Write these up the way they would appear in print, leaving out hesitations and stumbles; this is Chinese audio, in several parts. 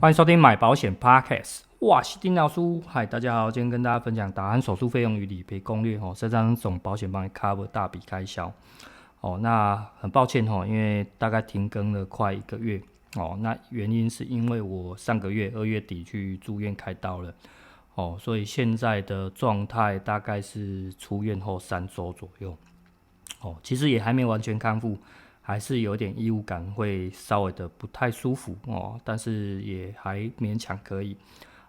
欢迎收听买保险 Podcast， 我是丁老师。嗨，大家好，今天跟大家分享打鼾手术费用与理赔攻略哦，这张总保险帮你 cover 大笔开销哦。那很抱歉哦，因为大概停更了快1个月哦。那原因是因为我上个月2月底去住院开刀了哦，所以现在的状态大概是出院后3周左右哦，其实也还没完全康复。还是有点异物感，会稍微的不太舒服哦，但是也还勉强可以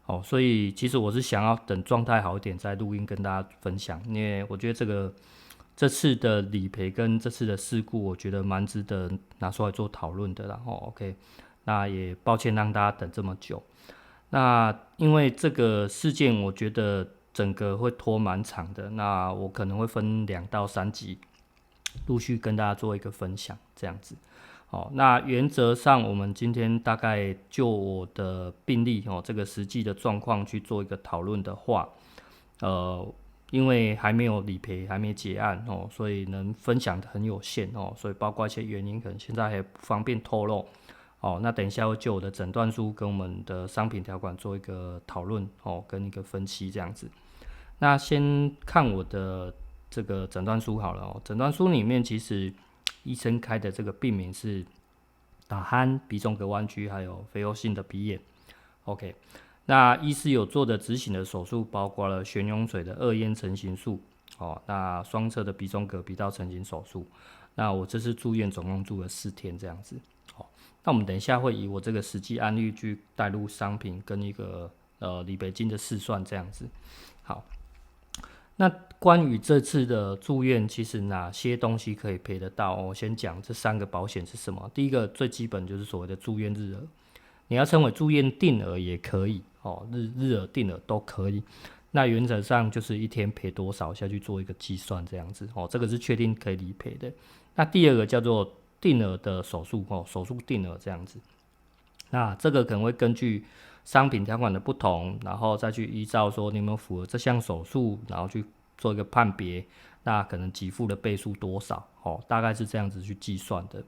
哦，所以其实我是想要等状态好一点再录音跟大家分享，因为我觉得这次的理赔跟这次的事故，我觉得蛮值得拿出来做讨论的啦。哦，OK， 那也抱歉让大家等这么久。那因为这个事件，我觉得整个会拖蛮长的，那我可能会分2到3集。陆续跟大家做一个分享，这样子。好，那原则上我们今天大概就我的病例这个实际的状况去做一个讨论的话，因为还没有理赔，还没结案所以能分享的很有限所以包括一些原因，可能现在还不方便透露那等一下会就我的诊断书跟我们的商品条款做一个讨论跟一个分析这样子。那先看我的这个诊断书好了诊断书里面其实医生开的这个病名是打鼾、鼻中隔弯曲还有非由性的鼻炎。OK， 那医师有做的执行的手术包括了悬涌水的2咽成型术那双侧的鼻中隔鼻道成型手术。那我这次住院总共住了4天这样子那我们等一下会以我这个实际案例去带入商品跟一个理赔金的试算这样子。好，那关于这次的住院，其实哪些东西可以赔得到我先讲这3个保险是什么。第一个最基本就是所谓的住院日额，你要称为住院定额也可以日额定额都可以。那原则上就是一天赔多少下去做一个计算这样子这个是确定可以理赔的。那第二个叫做定额的手术手术定额这样子。那这个可能会根据商品条款的不同，然后再去依照说你有没有符合这项手术，然后去做一个判别，那可能给付的倍数多少大概是这样子去计算的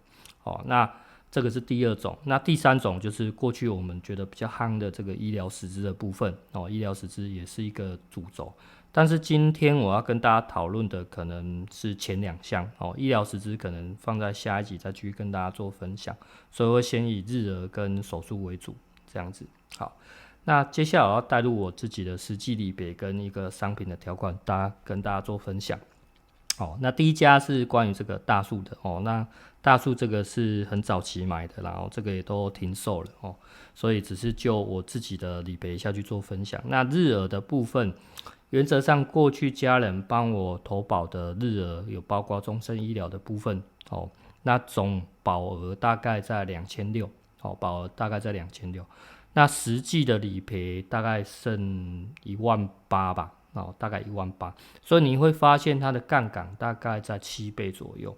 那这个是第2种。那第3种就是过去我们觉得比较夯的这个医疗实支的部分医疗实支也是一个主轴，但是今天我要跟大家讨论的可能是前2项医疗实支可能放在下一集再继续跟大家做分享，所以会先以日额跟手术为主这样子。好，那接下来我要带入我自己的实际理赔跟一个商品的条款，跟大家做分享那第一家是关于这个大树的那大树这个是很早期买的啦这个也都停售了所以只是就我自己的理赔下去做分享。那日额的部分，原则上过去家人帮我投保的日额有包括终身医疗的部分那总保额大概在2600保额大概在2600，那实际的理赔大概剩18000吧大概18000，所以你会发现它的杠杆大概在7倍左右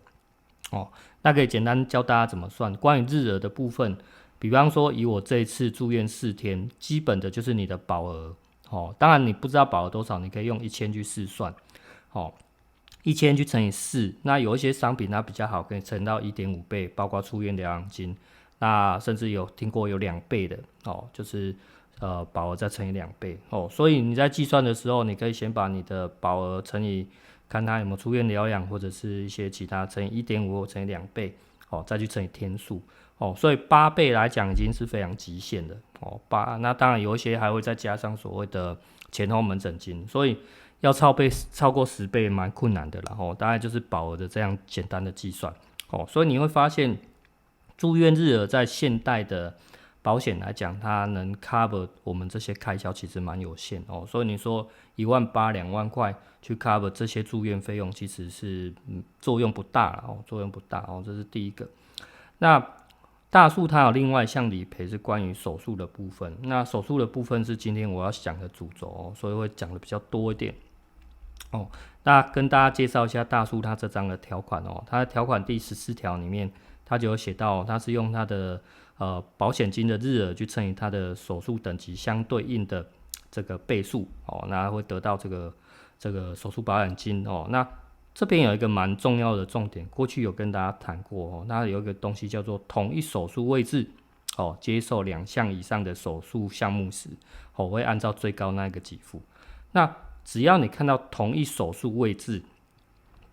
那可以简单教大家怎么算。关于日额的部分，比方说以我这一次住院4天，基本的就是你的保额当然你不知道保额多少，你可以用1000去试算1000去乘以4，那有一些商品它比较好，可以乘到 1.5 倍，包括出院疗养金，那甚至有听过有2倍的就是保额再乘以2倍所以你在计算的时候，你可以先把你的保额乘以看它有没有出院疗养或者是一些其他，乘以 1.5 或乘以2倍再去乘以天数所以8倍来讲已经是非常极限的那当然有一些还会再加上所谓的前后门诊金，所以要超过10倍蛮困难的啦大概就是保额的这样简单的计算所以你会发现住院日额在现代的保险来讲，它能 cover 我们这些开销其实蛮有限所以你说18000、2万块去 cover 这些住院费用，其实是作用不大作用不大这是第一个。那大树它有另外一项理赔是关于手术的部分，那手术的部分是今天我要讲的主轴所以会讲的比较多一点那跟大家介绍一下大树它这张的条款它的条款第14条里面，它就有写到它是用它的保险金的日额去乘以它的手术等级相对应的这个倍数那会得到这个手术保险金那这边有一个蛮重要的重点，过去有跟大家谈过那有一个东西叫做同一手术位置接受2项以上的手术项目时，会按照最高那个给付。那只要你看到同一手术位置，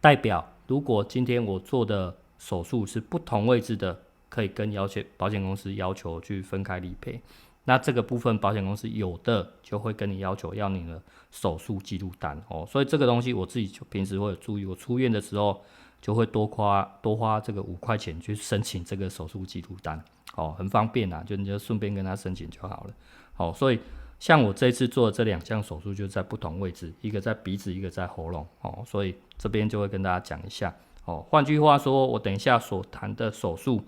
代表如果今天我做的手术是不同位置的，可以跟保险公司要求去分开理赔。那这个部分保险公司有的就会跟你要求要你的手术记录单所以这个东西我自己就平时会有注意，我出院的时候就会多花这个5块钱去申请这个手术记录单很方便啊，你就顺便跟他申请就好了所以像我这一次做的这2项手术就在不同位置，一个在鼻子，一个在喉咙所以这边就会跟大家讲一下换句话说，我等一下所谈的手术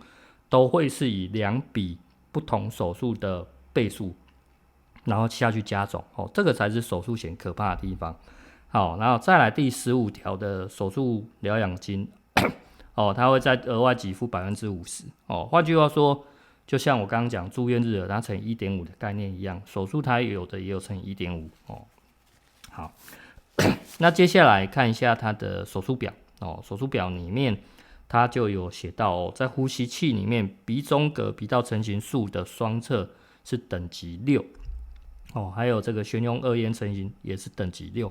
都会是以2笔不同手术的倍数，然后下去加总这个才是手术险可怕的地方。好，然后再来第15条的手术疗养金它会再额外给付 50% 换句话说，就像我刚刚讲住院日额它乘以 1.5 的概念一样，手术它有的也有乘以 1.5 好那接下来看一下它的手术表手术表里面它就有写到在呼吸器里面鼻中隔鼻道成型术的双侧是等级6还有这个悬雍2咽成型也是等级6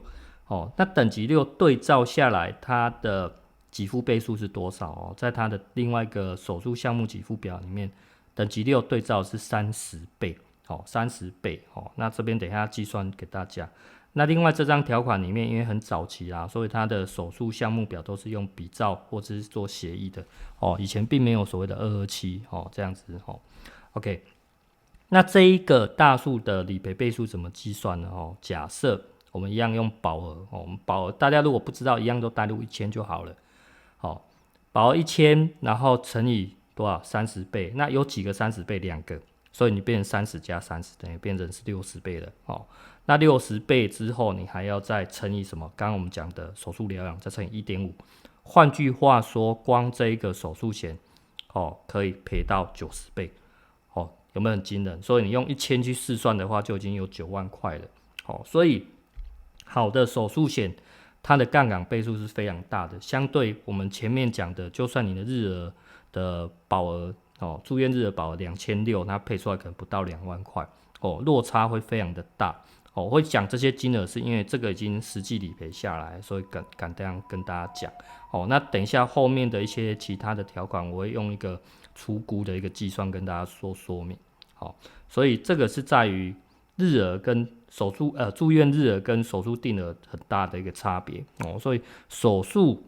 那等级6对照下来它的给付倍数是多少在它的另外一个手术项目给付表里面，等级6对照是30倍30倍那这边等一下计算给大家。那另外这张条款里面因为很早期啦，所以它的手术项目表都是用比照或者是做协议的以前并没有所谓的227这样子OK， 那这一个大数的理赔倍数怎么计算呢假设我们一样用保额我们保额大家如果不知道，一样都带入1000就好了保额1000，然后乘以多少30倍，那有几个30倍？2个，所以你变成30加30等于变成是60倍了那60倍之后你还要再乘以什么？刚刚我们讲的手术疗养再乘以 1.5， 换句话说光这一个手术险可以赔到90倍有没有很惊人？所以你用1000去试算的话就已经有9万块了所以好的手术险它的杠杆倍数是非常大的，相对我们前面讲的，就算你的日额的保额住院日额保额2600，它配出来可能不到2万块落差会非常的大会讲这些金额是因为这个已经实际理赔下来，所以敢这样跟大家讲那等一下后面的一些其他的条款我会用一个初估的一个计算跟大家说明所以这个是在于日额跟住院日额跟手术定额很大的一个差别所以手术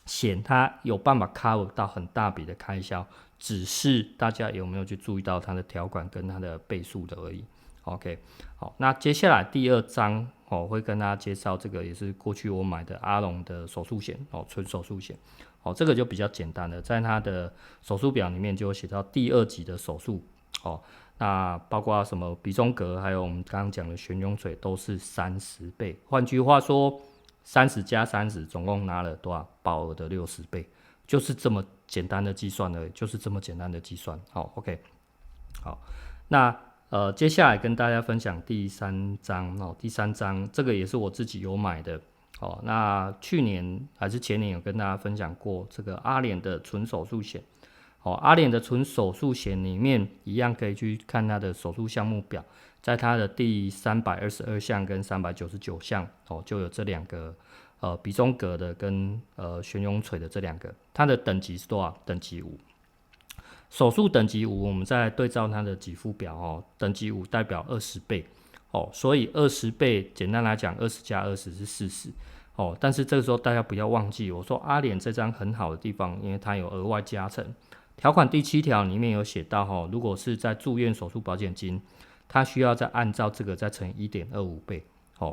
险它有办法 cover 到很大笔的开销，只是大家有没有去注意到它的条款跟它的倍数的而已。OK， 好，那接下来第2章会跟大家介绍这个也是过去我买的阿龙的手术险纯手术险这个就比较简单了，在它的手术表里面就有写到第2级的手术那包括什么鼻中隔还有我们刚刚讲的悬雍垂都是30倍，换句话说30加30总共拿了多少？保额的60倍，就是这么简单的计算而已，就是这么简单的计算OK， 好，那接下来跟大家分享第3章第3章这个也是我自己有买的那去年还是前年有跟大家分享过这个阿联的纯手术险阿联的纯手术险里面一样可以去看它的手术项目表，在它的第322项跟399项就有这2个鼻中隔的跟悬雍垂的这2个，它的等级是多少？等级5。手术等级5，我们再来对照它的给付表等级5代表20倍所以20倍简单来讲20加20是40但是这个时候大家不要忘记，我说阿联这张很好的地方，因为它有额外加成。条款第7条里面有写到如果是在住院手术保险金，它需要再按照这个再乘以 1.25 倍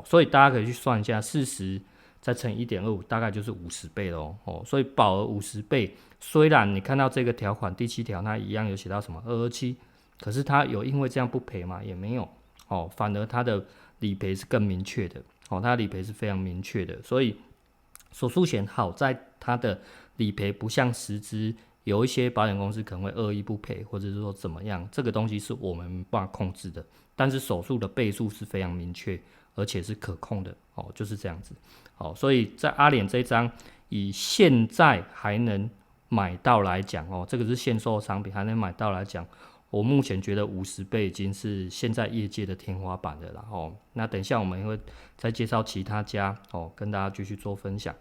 所以大家可以去算一下，40再乘以 1.25 大概就是50倍咯所以保额50倍，虽然你看到这个条款第7条它一样有写到什么227，可是它有因为这样不赔吗？也没有反而它的理赔是更明确的它的理赔是非常明确的。所以手术险好在它的理赔不像实支，有一些保险公司可能会恶意不赔，或者是说怎么样，这个东西是我们没办法控制的，但是手术的倍数是非常明确而且是可控的就是这样子所以在阿联这一张以现在还能买到来讲这个是限售商品还能买到来讲，我目前觉得50倍已经是现在业界的天花板了啦。那等一下我们会再介绍其他家跟大家继续做分享。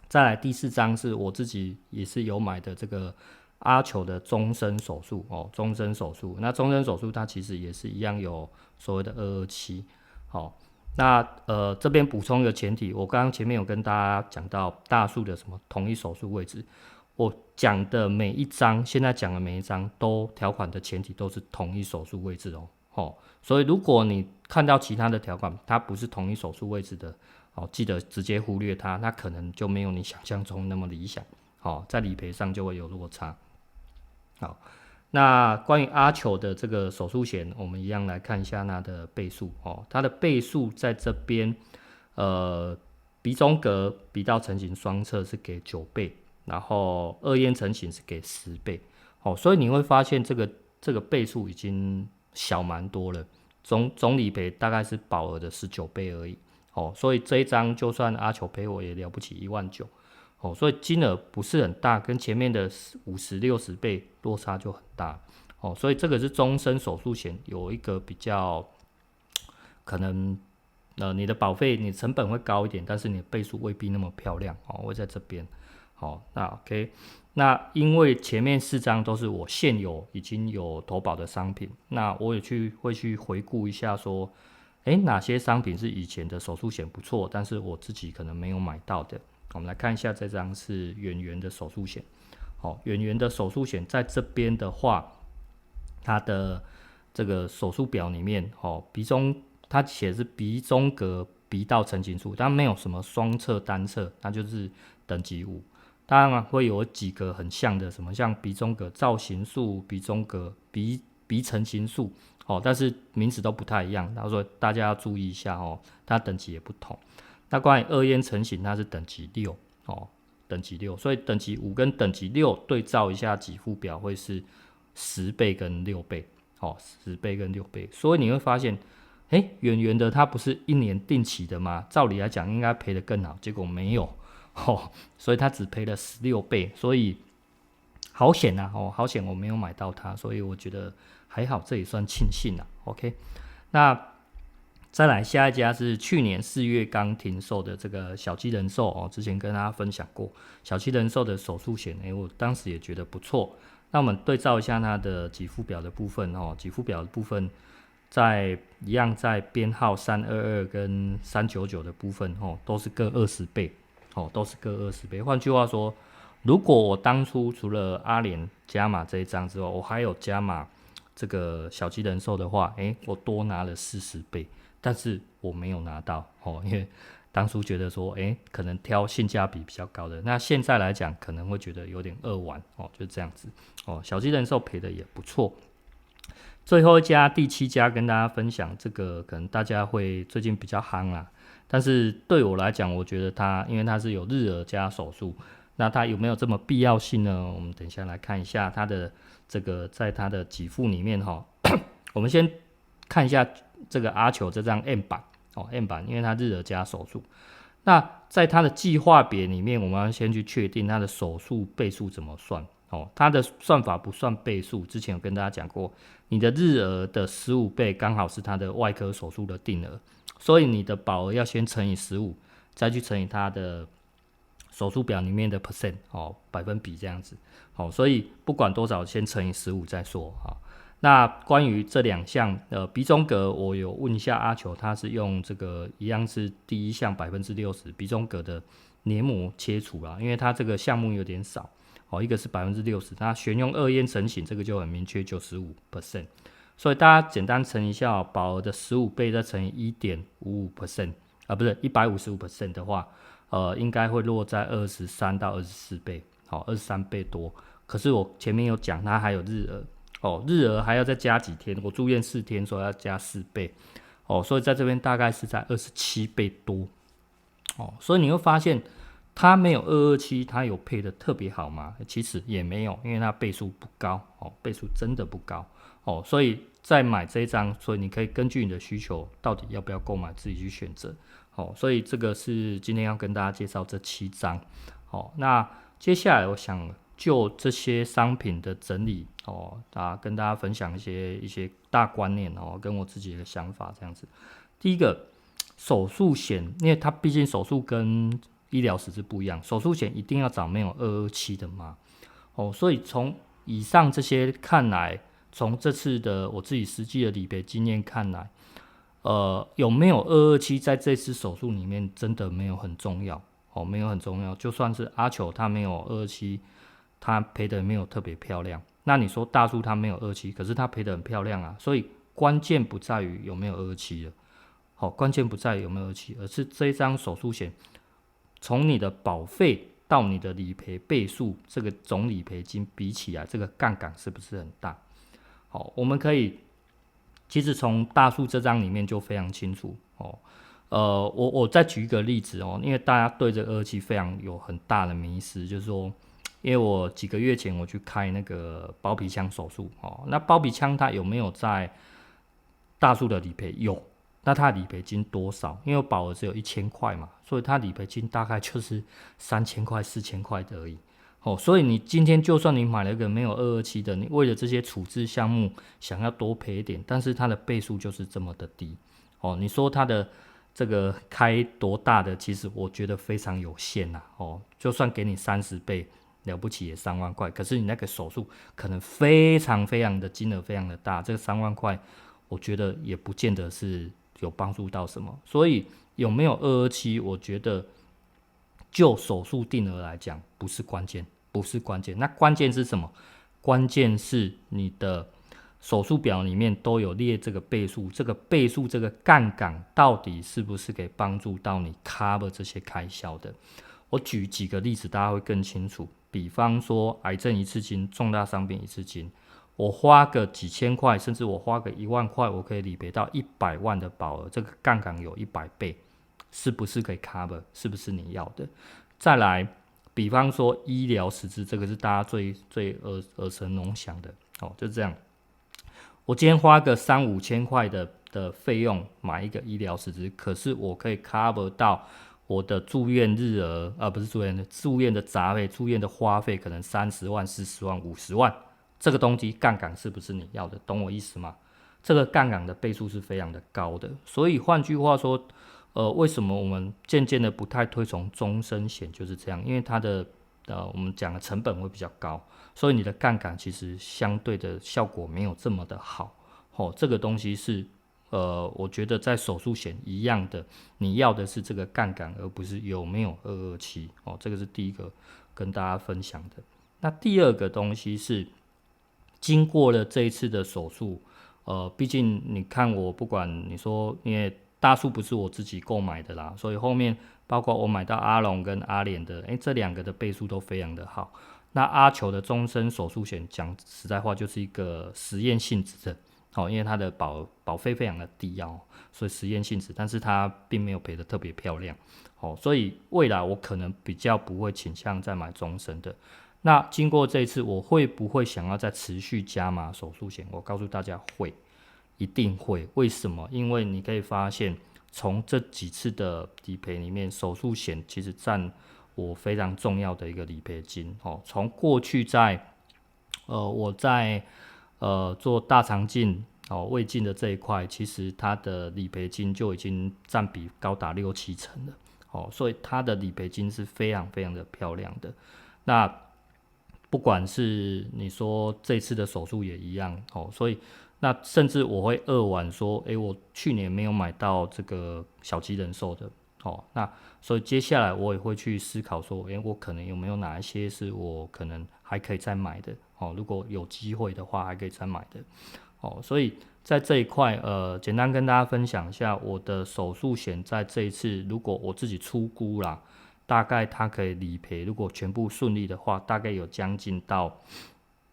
再来第4张是我自己也是有买的这个阿球的终身手术终身手术。那终身手术它其实也是一样有所谓的227。那这边补充一个前提，我刚刚前面有跟大家讲到大树的什么同一手术位置，我讲的每一张，现在讲的每一张都条款的前提都是同一手术位置所以如果你看到其他的条款它不是同一手术位置的记得直接忽略它，那可能就没有你想象中那么理想在理赔上就会有落差。好，那关于阿球的这个手术险，我们一样来看一下它的倍数它的倍数在这边鼻中隔鼻道成型双侧是给9倍，然后二咽成型是给10倍所以你会发现这个倍数已经小蛮多了，总理赔大概是保额的19倍而已所以这一张就算阿球赔我也了不起19000所以金额不是很大，跟前面的50、60倍落差就很大所以这个是终身手术险有一个比较可能你的保费你成本会高一点，但是你的倍数未必那么漂亮会在这边那 OK， 那因为前面4张都是我现有已经有投保的商品，那我也会去回顾一下说哪些商品是以前的手术险不错，但是我自己可能没有买到的。我们来看一下，这张是远源的手术险远源的手术险在这边的话，它的这个手术表里面鼻中它写的是鼻中隔鼻道成型术，但没有什么双侧单侧，它就是等级5。当然会有几个很像的，什么像鼻中隔造型术、鼻中隔鼻成型术但是名字都不太一样，然后说大家要注意一下它等级也不同。那关于二咽成型，它是等级6等级6，所以等级5跟等级6对照一下给付表会是10倍跟6倍10倍跟6倍，所以你会发现远远的它不是1年定期的吗？照理来讲应该赔得更好，结果没有所以它只赔了16倍，所以好险好险我没有买到它，所以我觉得还好，这也算庆幸OK， 那再来下一家是去年4月刚停售的这个小鸡人寿之前跟大家分享过小鸡人寿的手术险我当时也觉得不错。那我们对照一下它的给付表的部分给付表的部分一样在编号322跟399的部分都是各20倍都是各20倍。换句话说，如果我当初除了阿联加码这一张之外，我还有加码这个小鸡人寿的话我多拿了40倍，但是我没有拿到因为当初觉得说可能挑性价比比较高的，那现在来讲可能会觉得有点扼腕就这样子小鸡人寿赔的也不错。最后一家第7家跟大家分享，这个可能大家会最近比较夯啦，但是对我来讲我觉得它因为它是有日额加手术，那它有没有这么必要性呢？我们等一下来看一下它的这个在它的给付里面我们先看一下这个阿球这张 M 版M 版，因为它日额加手术，那在它的计划别里面，我们要先去确定它的手术倍数怎么算它的算法不算倍数，之前有跟大家讲过，你的日额的15倍刚好是它的外科手术的定额，所以你的保额要先乘以15，再去乘以它的手术表里面的 percent 百分比这样子所以不管多少先乘以15再说那关于这2项鼻中隔，我有问一下阿球，他是用这个一样是第一项 60% 鼻中隔的黏膜切除啦，因为它这个项目有点少一个是 60%， 那选用二咽成型这个就很明确 95%， 所以大家简单乘一下保额的15倍再乘以 1.55% 不是 155% 的话应该会落在23到24倍23倍多。可是我前面有讲它还有日额日额还要再加几天，我住院4天，所以要加4倍所以在这边大概是在27倍多所以你会发现它没有227，它有配的特别好吗？其实也没有，因为它倍数不高倍数真的不高所以再买这一张，所以你可以根据你的需求到底要不要购买自己去选择所以这个是今天要跟大家介绍这7张那接下来我想就这些商品的整理跟大家分享一些大观念跟我自己的想法这样子。第一个，手术险，因为它毕竟手术跟医疗实质不一样，手术险一定要找没有227的嘛。所以从以上这些看来，从这次的我自己实际的理赔经验看来，有没有227在这次手术里面真的没有很重要，没有很重要。就算是阿球他没有227，他赔的没有特别漂亮。那你说大树他没有227，可是他赔的很漂亮啊。所以关键不在于有没有227了，关键不在于有没有227，而是这一张手术险从你的保费到你的理赔倍数，这个总理赔金比起来，这个杠杆是不是很大？我们可以其实从大树这张里面就非常清楚我再举一个例子因为大家对这227非常有很大的迷思，就是说，因为我几个月前我去开那个包皮腔手术那包皮腔它有没有在大树的理赔？有。那它的理赔金多少？因为保额只有1000块嘛，所以它理赔金大概就是3000块、4000块的而已。所以你今天就算你买了一个没有227的，你为了这些处置项目想要多赔一点，但是它的倍数就是这么的低。你说它的这个开多大的，其实我觉得非常有限啦。就算给你30倍，了不起也3万块，可是你那个手术可能非常非常的金额非常的大，这个3万块，我觉得也不见得是有帮助到什么。所以有没有227，我觉得就手术定额来讲不是关键，不是关键。那关键是什么？关键是你的手术表里面都有列这个倍数，这个倍数这个杠杆到底是不是可以帮助到你 cover 这些开销的？我举几个例子大家会更清楚。比方说癌症一次金、重大伤病一次金，我花个几千块，甚至我花个1万块，我可以理赔到100万的保额，这个杠杆有100倍，是不是可以 cover？ 是不是你要的？再来，比方说医疗实质，这个是大家最耳熟能详的就这样。我今天花个3-5千块的费用买一个医疗实质，可是我可以 cover 到我的住院日额，不是住院的杂费、住院的花费，可能30万、40万、50万，这个东西杠杆是不是你要的？懂我意思吗？这个杠杆的倍数是非常的高的，所以换句话说，为什么我们渐渐的不太推崇终身险，就是这样，因为它的我们讲的成本会比较高，所以你的杠杆其实相对的效果没有这么的好。这个东西是我觉得在手术险一样的，你要的是这个杠杆，而不是有没有227这个是第一个跟大家分享的。那第二个东西是经过了这一次的手术，毕竟你看我不管你说，因为大树不是我自己购买的啦，所以后面包括我买到阿龙跟阿联的，这两个的倍数都非常的好。那阿球的终身手术险，讲实在话就是一个实验性质的，因为它的保费非常的低所以实验性质，但是它并没有赔得特别漂亮，所以未来我可能比较不会倾向再买终身的。那经过这一次，我会不会想要再持续加码手术险？我告诉大家会，一定会。为什么？因为你可以发现，从这几次的理赔里面，手术险其实占我非常重要的一个理赔金。从过去我在做大肠镜胃镜的这一块，其实它的理赔金就已经占比高达6-7成了。所以它的理赔金是非常非常的漂亮的。那不管是你说这次的手术也一样所以那甚至我会扼腕说我去年没有买到这个小鸡人寿的那所以接下来我也会去思考说我可能有没有哪一些是我可能还可以再买的如果有机会的话还可以再买的所以在这一块简单跟大家分享一下我的手术险在这一次如果我自己出估啦，大概它可以理赔，如果全部顺利的话，大概有将近到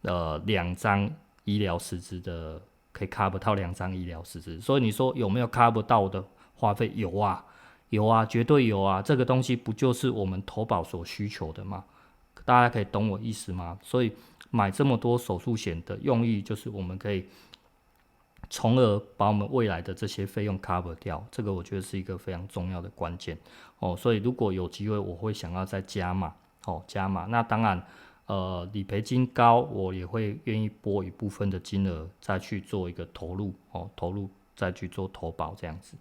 2张医疗实质的，可以 cover 到2张医疗实质。所以你说有没有 cover 到的花费？有啊，有啊，绝对有啊。这个东西不就是我们投保所需求的吗？大家可以懂我意思吗？所以买这么多手术险的用意，就是我们可以从而把我们未来的这些费用 cover 掉，这个我觉得是一个非常重要的关键所以如果有机会，我会想要再加码加码。那当然理赔金高，我也会愿意拨一部分的金额再去做一个投入投入再去做投保这样子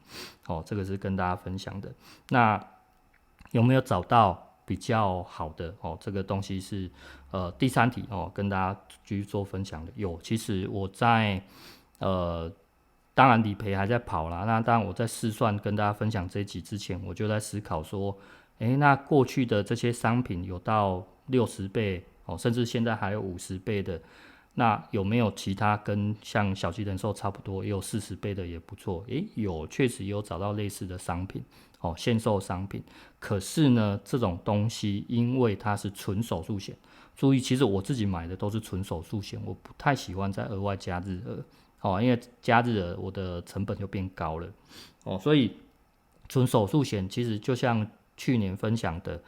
这个是跟大家分享的。那有没有找到比较好的这个东西是第三题跟大家继续做分享的。其实我在当然理赔还在跑啦，那当然我在试算跟大家分享这一集之前，我就在思考说那过去的这些商品有到60倍甚至现在还有50倍的，那有没有其他跟像小鸡人寿差不多也有40倍的也不错？确实有找到类似的商品限售商品。可是呢，这种东西因为它是纯手术险，注意其实我自己买的都是纯手术险，我不太喜欢再额外加日额因为加日额我的成本就变高了所以纯手术险其实就像去年分享的，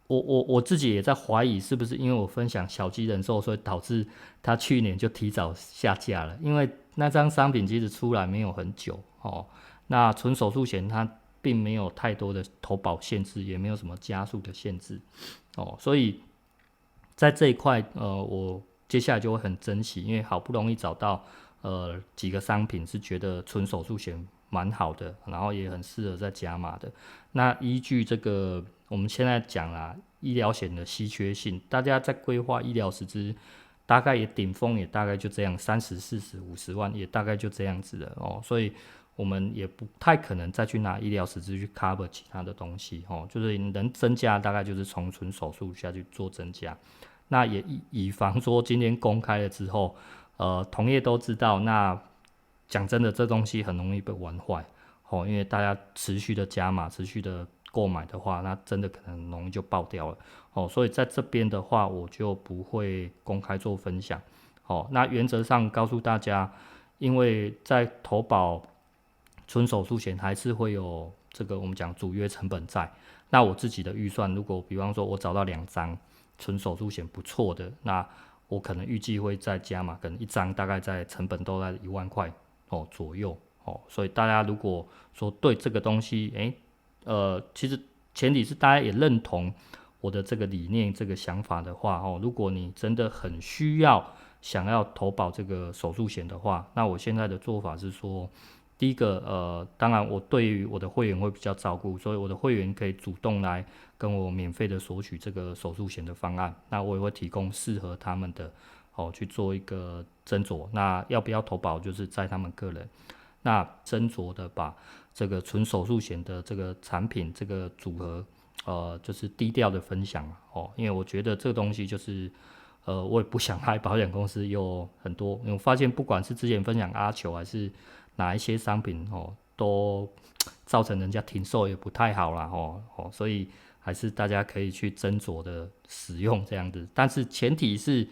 我自己也在怀疑是不是因为我分享小鸡人寿，所以导致它去年就提早下架了。因为那张商品其实出来没有很久那纯手术险它并没有太多的投保限制，也没有什么加速的限制所以在这一块我接下来就会很珍惜，因为好不容易找到几个商品是觉得纯手术险蛮好的，然后也很适合在加码的。那依据这个我们现在讲啦，医疗险的稀缺性，大家在规划医疗实支，大概也顶峰也大概就这样，30、40、50万也大概就这样子了所以我们也不太可能再去拿医疗实支去 cover 其他的东西就是能增加大概就是从纯手术下去做增加。那也以防说今天公开了之后同业都知道，那讲真的这东西很容易被玩坏因为大家持续的加码持续的购买的话，那真的可能很容易就爆掉了所以在这边的话我就不会公开做分享那原则上告诉大家，因为在投保纯手术险还是会有这个我们讲主约成本在，那我自己的预算如果比方说我找到2张纯手术险不错的，那我可能预计会再加码，可能一张大概在成本都在1万块左右所以大家如果说对这个东西其实前提是大家也认同我的这个理念这个想法的话如果你真的很需要想要投保这个手术险的话，那我现在的做法是说，第一个当然我对于我的会员会比较照顾，所以我的会员可以主动来跟我免费的索取这个手术险的方案，那我也会提供适合他们的去做一个斟酌，那要不要投保就是在他们个人，那斟酌的把这个纯手术险的这个产品这个组合就是低调的分享因为我觉得这个东西就是我也不想害保险公司有很多，因为我发现不管是之前分享阿球还是哪一些商品都造成人家停售也不太好啦所以还是大家可以去斟酌的使用这样子，但是前提是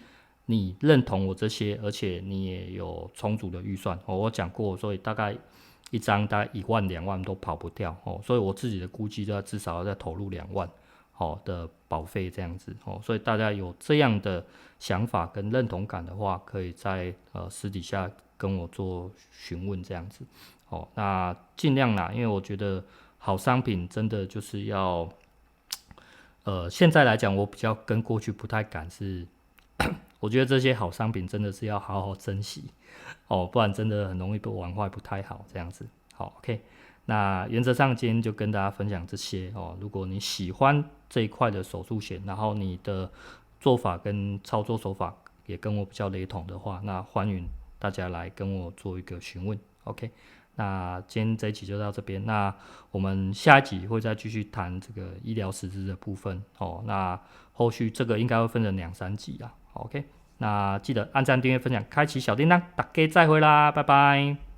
你认同我这些，而且你也有充足的预算我讲过，所以大概一张大概1万2万都跑不掉所以我自己的估计至少要再投入2万的保费这样子所以大家有这样的想法跟认同感的话，可以在私底下跟我做询问这样子那尽量啦，因为我觉得好商品真的就是要现在来讲我比较跟过去不太敢是我觉得这些好商品真的是要好好珍惜不然真的很容易被玩坏，不太好这样子好 OK。那原则上今天就跟大家分享这些如果你喜欢这一块的手术险，然后你的做法跟操作手法也跟我比较雷同的话，那欢迎大家来跟我做一个询问 OK。那今天这一集就到这边，那我们下一集会再继续谈这个医疗实支的部分那后续这个应该会分成2、3集啦 OK。那记得按赞订阅分享开启小叮当，大家再会啦，拜拜。